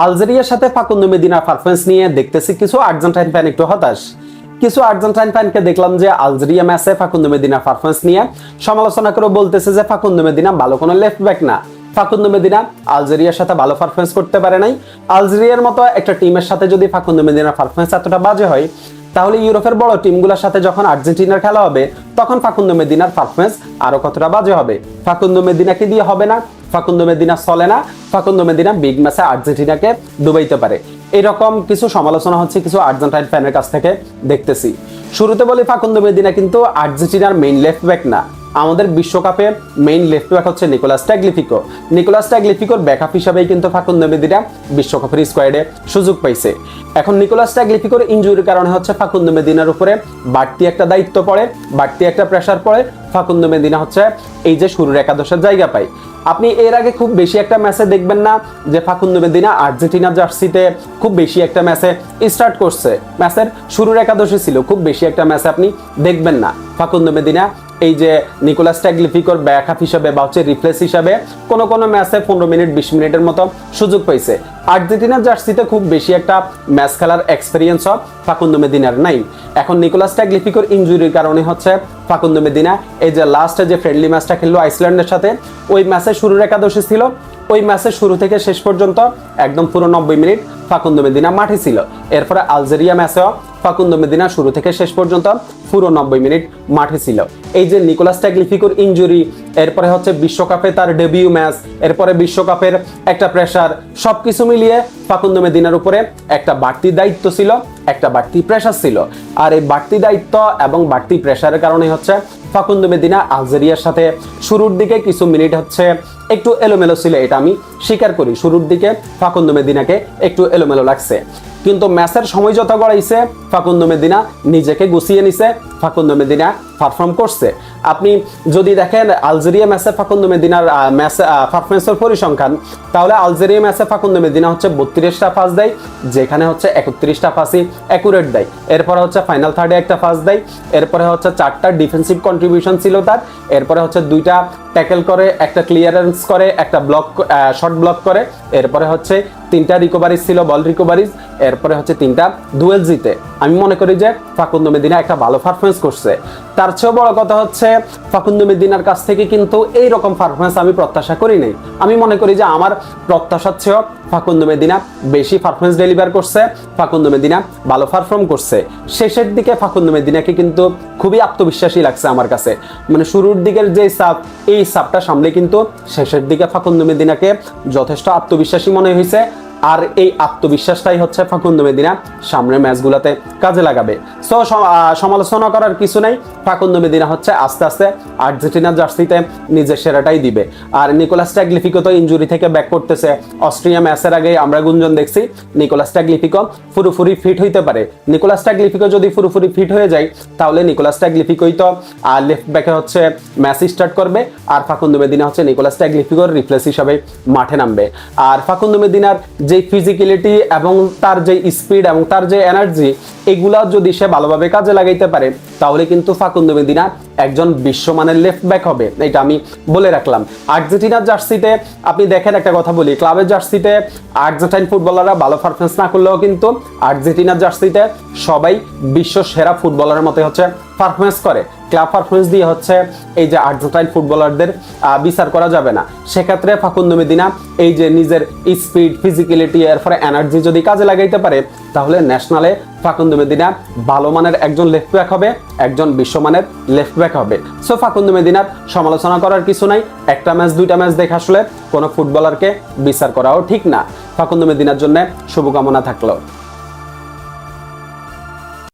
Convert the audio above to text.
আলজেরিয়ার সাথে Facundo মেদিনার performance নিয়ে দেখতেছি কিছু আর্জেন্টাইন ফ্যান একটু হতাশ। কিছু আর্জেন্টাইন ফ্যানকে দেখলাম যে আলজেরিয়া ম্যাচে ফাকুন্দো মেদিনার পারফরম্যান্স নিয়ে সমালোচনা করে বলতেছে যে ফাকুন্দো মেদিনা ভালো কোনো লেফট ব্যাক না। ফাকুন্দো মেদিনা আলজেরিয়ার সাথে ভালো পারফরম্যান্স করতে পারে নাই। আলজেরিয়ার মতো একটা টিমের সাথে যদি ফাকুন্দো মেদিনার পারফরম্যান্স এতটা বাজে হয়, তাহলে ইউরোপের বড় টিমগুলোর সাথে যখন আর্জেন্টিনার খেলা হবে তখন ফাকুন্দো মেদিনার পারফরম্যান্স আরো কতটা বাজে হবে। ফাকুন্দো মেদিনাকে দিয়ে হবে না, ফাকুন্দো মেদিনা চলে না। ফাকুন্দো মেদিনা বিগ ম্যাচে আর্জেন্টিনাকে ডুবাইতে পারে, এরকম কিছু সমালোচনা হচ্ছে কিছু আর্জেন্টাইন ফ্যানের কাছ থেকে দেখতেছি। শুরুতে বলি ফাকুন্দো মেদিনা কিন্তু আর্জেন্টিনার মেইন লেফট ব্যাক না। আমাদের বিশ্বকাপে মেইন লেফট ব্যাক হচ্ছে নিকোলাস ট্যাগলিফিকো। নিকোলাস ট্যাগলিফিকোর ব্যাকআপ হিসেবেই কিন্তু ফাকুন্দো মেদিনা বিশ্বকাপের স্কোয়াডে সুযোগ পাইছে। এখন নিকোলাস ট্যাগলিফিকোর ইনজুরির কারণে হচ্ছে ফাকুন্দো মেদিনার উপরে বাড়তি একটা দায়িত্ব পড়ে, বাড়তি একটা প্রেসার পড়ে। ফাকুন্দো মেদিনা হচ্ছে এই যে শুরুর একাদশের জায়গা পায়। আপনি এর আগে খুব বেশি একটা ম্যাচে দেখবেন না যে ফাকুন্দো মেদিনা আর্জেন্টিনার জার্সিতে খুব বেশি একটা ম্যাচে স্টার্ট করছে, ম্যাচের শুরুর একাদশে ছিল। খুব বেশি একটা ম্যাচে আপনি দেখবেন না ফাকুন্দো মেদিনা এই যে নিকোলাস ট্যাগলিফিকোর ব্যাকআপ হিসাবে বা হচ্ছে রিপ্লেস হিসাবে কোনো ম্যাচে 15 মিনিট 20 মিনিটের মতো সুযোগ পাইছে। আর্জেন্টিনার জার্সিতে খুব বেশি একটা ম্যাচ খেলার এক্সপেরিয়েন্স ফাকুন্দো মেদিনার নাই। এখন নিকোলাস ট্যাগলিফিকোর ইনজুরির কারণে হচ্ছে ফাকুন্দো মেদিনা এই যে লাস্টে যে ফ্রেন্ডলি ম্যাচটা খেললো আইসল্যান্ডের সাথে, ওই ম্যাচে শুরুর একাদশে ছিল। ওই ম্যাচের শুরু থেকে শেষ পর্যন্ত একদম পুরো 90 মিনিট ফাকুন্দো মেদিনা মাঠে ছিল। এরপরে আলজেরিয়া ম্যাচেও ফাকুন্দো মেদিনা শুরু থেকে শেষ পর্যন্ত পুরো 90 মিনিট মাঠে ছিল। এই যে নিকোলাস ট্যাগলিফিকোর ইনজুরি, এরপরে হচ্ছে বিশ্বকাপে তার ডেবিউ ম্যাচ, এরপরে বিশ্বকাপের একটা প্রেসার, সবকিছু মিলিয়ে ফাকুন্দো মেদিনার উপরে একটা বাড়তি দায়িত্ব ছিল, একটা বাড়তি প্রেসার ছিল। আর এই বাড়তি দায়িত্ব এবং বাড়তি প্রেসারের কারণে হচ্ছে ফাকুন্দো মেদিনা আলজেরিয়ার সাথে শুরুর দিকে কিছু মিনিট হচ্ছে একটু এলোমেলো ছিল, এটা আমি স্বীকার করি। শুরুর দিকে ফাকুন্দো মেদিনাকে একটু এলোমেলো লাগছে, কিন্তু ম্যাচের সময় যত গড়াইছে ফাকুন্দো মেদিনা নিজেকে গুছিয়ে নিছে, ফাকুন্দো মেদিনা পারফর্ম করছে। আপনি যদি দেখেন আলজেরিয়া ম্যাচে ফাকুন্দো মেদিনার ম্যাচ পারফরমেন্সের পরিসংখ্যান, তাহলে আলজেরিয়া ম্যাচে ফাকুন্দো মেদিনা হচ্ছে 32টা পাস দেয়, যেখানে হচ্ছে 31টা পাসই অ্যাকুরেট দেয়। এরপরে হচ্ছে ফাইনাল থার্ডে একটা পাস দেয়, এরপরে হচ্ছে 4টা ডিফেন্সিভ কন্ট্রিবিউশন ছিল তার, এরপরে হচ্ছে 2টা ট্যাকেল করে, একটা ক্লিয়ারেন্স করে, একটা ব্লক শর্ট ব্লক করে, এরপরে হচ্ছে 3টা রিকভারিজ ছিল, বল রিকভারিজ, এরপরে হচ্ছে 3টা ডুয়েল জিতে। আমি মনে করি যে ফাকুন্দো মেদিনা একটা ভালো পারফরমেন্স করছে। তার চেয়েও বড় কথা হচ্ছে ফাকুন্দো মেদিনার কাছ থেকে কিন্তু এইরকম পারফরমেন্স আমি প্রত্যাশা করি নাই। আমি মনে করি যে আমার প্রত্যাশার চেয়েও ফাকুন্দো মেদিনা বেশি পারফরমেন্স ডেলিভার করছে, ফাকুন্দো মেদিনা ভালো পারফর্ম করছে। শেষের দিকে ফাকুন্দো মেদিনাকে কিন্তু খুবই আত্মবিশ্বাসী লাগছে আমার কাছে। মানে শুরুর দিকের যে সাপ, এই সাপটা সামলে কিন্তু শেষের দিকে ফাকুন্দো মেদিনাকে যথেষ্ট আত্মবিশ্বাসী মনে হয়েছে। আর এই আত্মবিশ্বাসটাই হচ্ছে ফাকুন্দো মেদিনা সামনের ম্যাচগুলোতে কাজে লাগাবে। সো সমালোচনা করার কিছু নাই, ফাকুন্দো মেদিনা হচ্ছে আস্তে আস্তে আর্জেন্টিনার জার্সিতে নিজের সেরাটাই দিবে। আর নিকোলাস ট্যাগলিফিকো তো ইনজুরি থেকে ব্যাক করতেছে। অস্ট্রিয়া ম্যাচের আগে আমরা গুঞ্জন দেখছি নিকোলাস ট্যাগলিফিকো পুরোপুরি ফিট হইতে পারে। নিকোলাস ট্যাগলিফিকো যদি পুরোপুরি ফিট হয়ে যায়, তাহলে নিকোলাস ট্যাগলিফিকোই তো লেফট ব্যাকে হচ্ছে ম্যাচ স্টার্ট করবে, আর ফাকুন্দো মেদিনা হচ্ছে নিকোলাস ট্যাগলিফিকোর রিপ্লেস হিসাবে মাঠে নামবে। আর ফাকুন্দো মেদিনার যে ফিজিক্যালিটি এবং তার যে স্পিড এবং তার যে এনার্জি, এগুলা যদি সে ভালোভাবে কাজে লাগাইতে পারে, তাহলে কিন্তু ফাকুন্দো মেদিনা একজন বিশ্বমানের লেফট ব্যাক হবে, এটা আমি বলে রাখলাম। আর্জেন্টিনার জার্সিতে আপনি দেখেন, একটা কথা বলি, ক্লাবের জার্সিতে আর্জেন্টাইন ফুটবলাররা ভালো পারফরমেন্স না করলেও কিন্তু আর্জেন্টিনার জার্সিতে সবাই বিশ্ব সেরা ফুটবলারের মতো হচ্ছে পারফরমেন্স করে। ক্লাব পারফরমেন্স দিয়ে হচ্ছে এই যে আর্জেন্টাইন ফুটবলারদের বিচার করা যাবে না। সেক্ষেত্রে ফাকুন্দো মেদিনা এই যে নিজের স্পিড, ফিজিক্যালিটি, এরপরে এনার্জি যদি কাজে লাগাইতে পারে, তাহলে ন্যাশনালে ফাকুন্দো মেদিনা ভালো মানের একজন লেফট ব্যাক হবে, একজন বিশ্বমানের লেফট ব্যাক হবে। সো ফাকুন্দো মেদিনার সমালোচনা করার কিছু নাই। একটা ম্যাচ 2টা ম্যাচ দেখে আসলে কোনো ফুটবলারকে বিচার করাও ঠিক না। ফাকুন্দো মেদিনার জন্য শুভকামনা থাকলো।